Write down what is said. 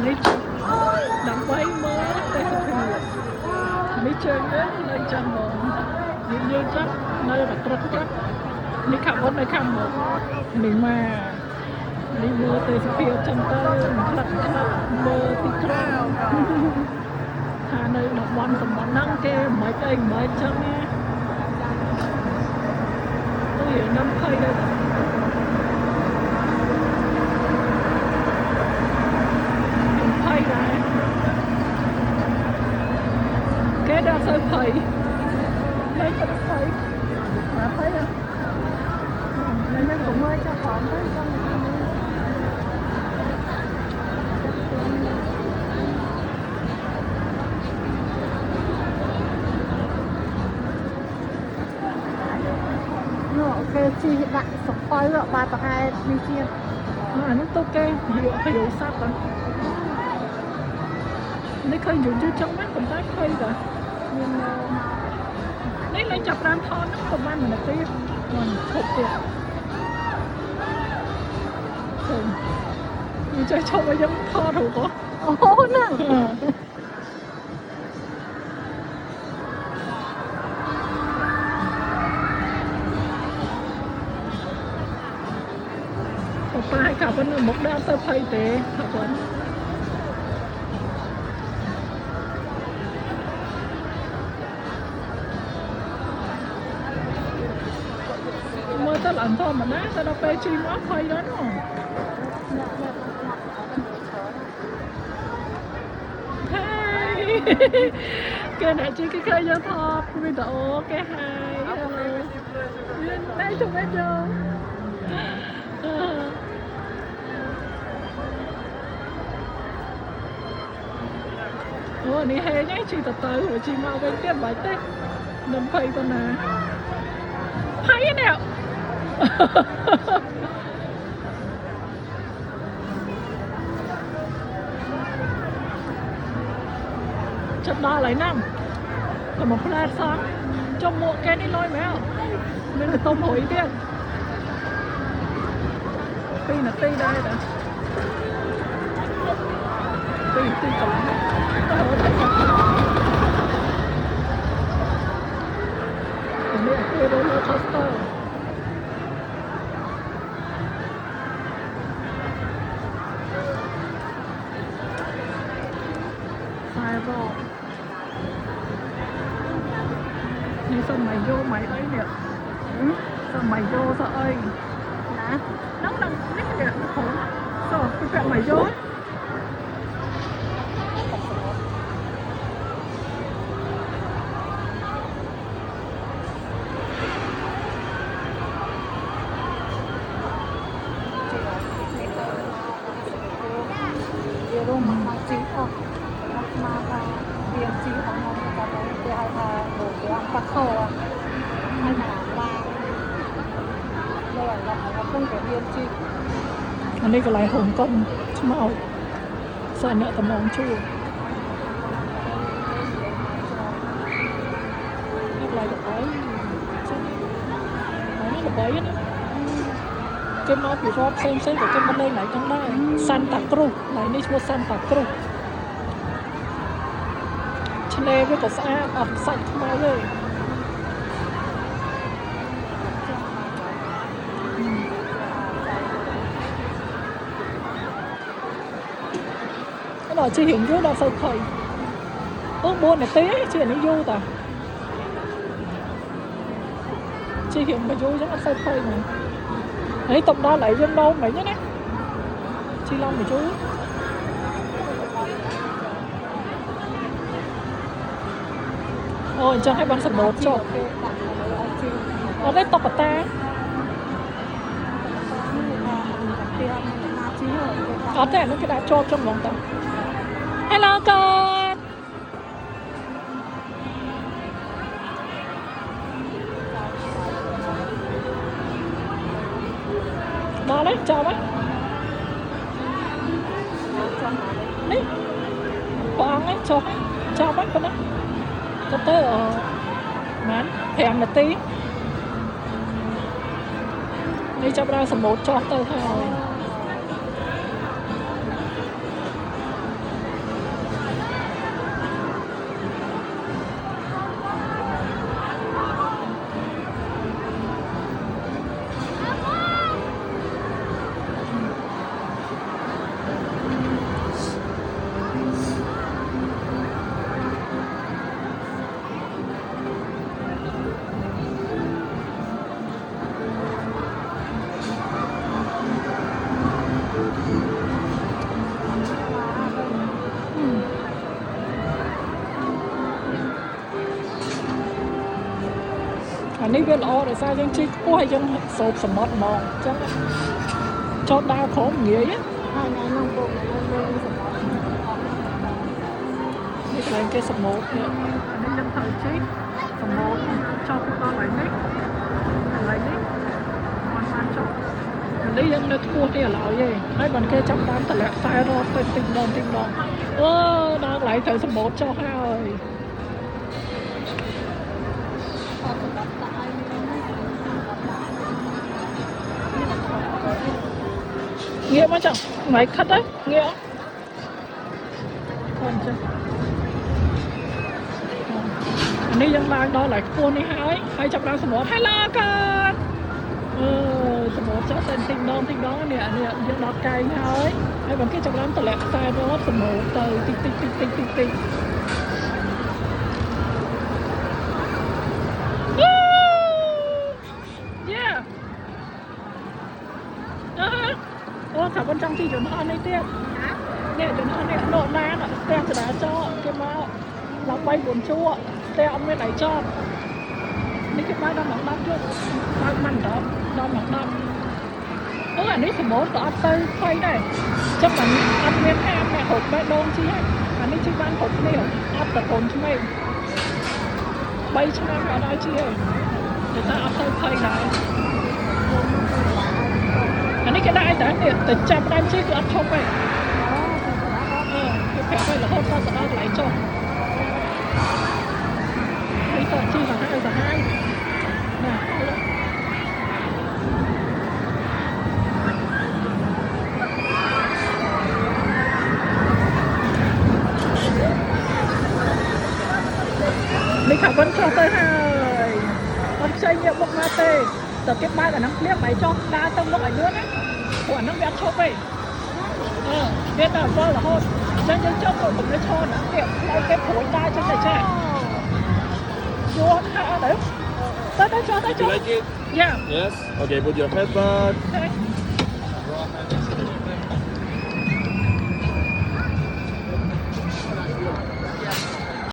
នេះដើម្បីមើលទេសភាពនេះជើងយើងនៅចាំមកយើងចាប់នៅតែព្រឹកនេះខាងមុខនៅខាងមុខនេះមកនេះមើលទេសភាពចឹងទៅផ្លិតមើលទីក្រុងថានៅតំបន់សម្បត្តិហ្នឹងគេមិនអីមិនចឹងណាអូយខ្ញុំភ័យដែរគេដល់ទៅភ័យលេងទៅភ័យភ័យណាខ្ញុំក៏មើលចោលផងទៅចង់គេជីដាក់សំពៅបាទប្រហែលនេះទៀតអានោះទៅគេយកសាប់ហ្នឹងនេះឃើញយូរចឹងហ្នឹងប៉ុន្តែឃើញតែមាននេះលេងចាប់បានថតហ្នឹងប្រហែល1នាទីមិនឈប់ទៀតឃើញមិនចេះឈប់ឲ្យយើងថតរូបអូណាប៉ាឲ្យកាប់នៅមុខដើរទៅភ័យទេថាគាត់មើលទៅអត់ធម្មតាទៅដល់ពេលជីមកភ័យដល់នោះគេអ្នកជីគេឃើញយើងថតវីដេអូគេហើយយើងតែជុំវិញយកអូនេះហេញជីទៅជីមកវិញទៀតបាច់ទេនឹងភ័យប៉ុណ្ណាភ័យនេះចិត្តដល់ហើយណាំតែមកផ្លែសោះចុំមួកគេនេះលុយមែនមានកតុំរួយទៀត2នាទីដែរតា2នាទីកន្លះនេះគេរលកខុសតើនេះសម័យយោម៉ៃអីនេះសម័យយោសអីណាហ្នឹងនេះនេះផងសោះពីពាក់ម៉ៃយោវារំមកជីអស់មកមកថាវាជីអស់មកតែគេហៅថាលោកវាបាត់ខោហើយណាឡើងលើអាឡងទៅវាជីអានេះកន្លែងហុំកុំស្មោចសែនអ្នកតំងជួកន្លែងល្បីនេះល្បីណាគេមកពីរອບផ្សេងក៏គេមកលេងlạiចឹងដែរសាន់តាគ្រូឡើយនេះឈ្មោះសាន់តាគ្រូឆ្នេរវាក៏ស្អាតអត់សាច់ថ្មទេដល់ជីរៀងយូរដល់សូវភ័យ4នាទីជីនេះយូរតាជីរៀងមកយូរចឹងអត់សូវភ័យហ្មងនេះតុបដល់lạiយើងដោមវិញណាជីឡងមកយូរអូអញ្ចឹងឲ្យបានសម្បូរចុះអត់ទេតុបតាអត់ទេនោះគេដាក់ជាប់ចំហ្មងតា Hello កូនដល់ហើយចប់ហើយនេះបងឯងចុះចប់ហើយប៉ុណ្ណាទៅម៉ាន5នាទីនេះចាប់ដល់សម្បូរចុះទៅហើយ នេះវាល្អដោយសារយើងជិះខ្ពស់ហើយយើងសូបសមុទ្រហ្មងអញ្ចឹងចូលដើរក្រុមងាយហើយថ្ងៃនោះពុកនៅលើសមុទ្រនេះកន្លែងគេសមុទ្រនេះយើងត្រូវជិះសមុទ្រចុះទៅដល់ហើយនេះកន្លែងនេះបានចុះនេះយើងនៅខ្ពស់នេះឡើយទេហើយបានគេចាប់បានតម្លាក់ខ្សែរត់ទៅតិចម្ដងអូដល់កន្លែងទៅសមុទ្រចុះហើយងាកមកចឹងមិនខិតទេងាកខ្លួនចឹងនេះយើងឡើងដល់កន្លែងខ្ពស់នេះហើយចាប់បានសមុទ្រហើយឡាកើតសមុទ្រចុះទៅតិចម្ដងនេះយើងដល់កែងហើយបើគេចាប់បានតម្លាក់ខ្សែរត់សមុទ្រទៅតិចអូថាបងចង់ជិះយន្តហោះនេះទៀតនេះយន្តហោះនេះដកណានផ្ទះចរាចរណ៍គេមកឡើង3-4ជួរផ្ទះអត់មានអីចតនេះគេបានដល់ម៉ោង10យប់បើកមិនដល់ម៉ោង10អានេះសមុទ្រក៏អត់ទៅខ្លីដែរចាំមិនអត់មានហាមអ្នកហូបបេះដូងជិះហើយអានេះជិះបានគ្រប់គ្នាអត់តកូនឆ្មេង3ឆ្នាំក៏ដល់ជិះហើយតែថាអត់ទៅខ្លីដែរអានេះគេដាក់តែនេះទៅចាប់ដើមជិះគឺអត់ឈប់ទេគេប្រាប់ឲ្យរហូតដល់ទៅដល់កន្លែងចុះនេះទៅជិះទៅហើយណានេះខាងវិញចុះទៅហើយអត់ខ្ចីញាក់មុខមកទេតែគេបើកអាហ្នឹងភ្លាមឲ្យចុះដើរទៅមុខឲ្យលឿនណាព្រោះអាហ្នឹងវាអត់ឈប់ទេវាតែវល់រហូតអញ្ចឹងយើងចុះទៅមិនឈរណាទៀតឲ្យគេព្រួយដើរចឹងតែចាជួនហើយអត់ទៅចុះ You like it? Yeah. Yes? Okay, put your head back. Okay.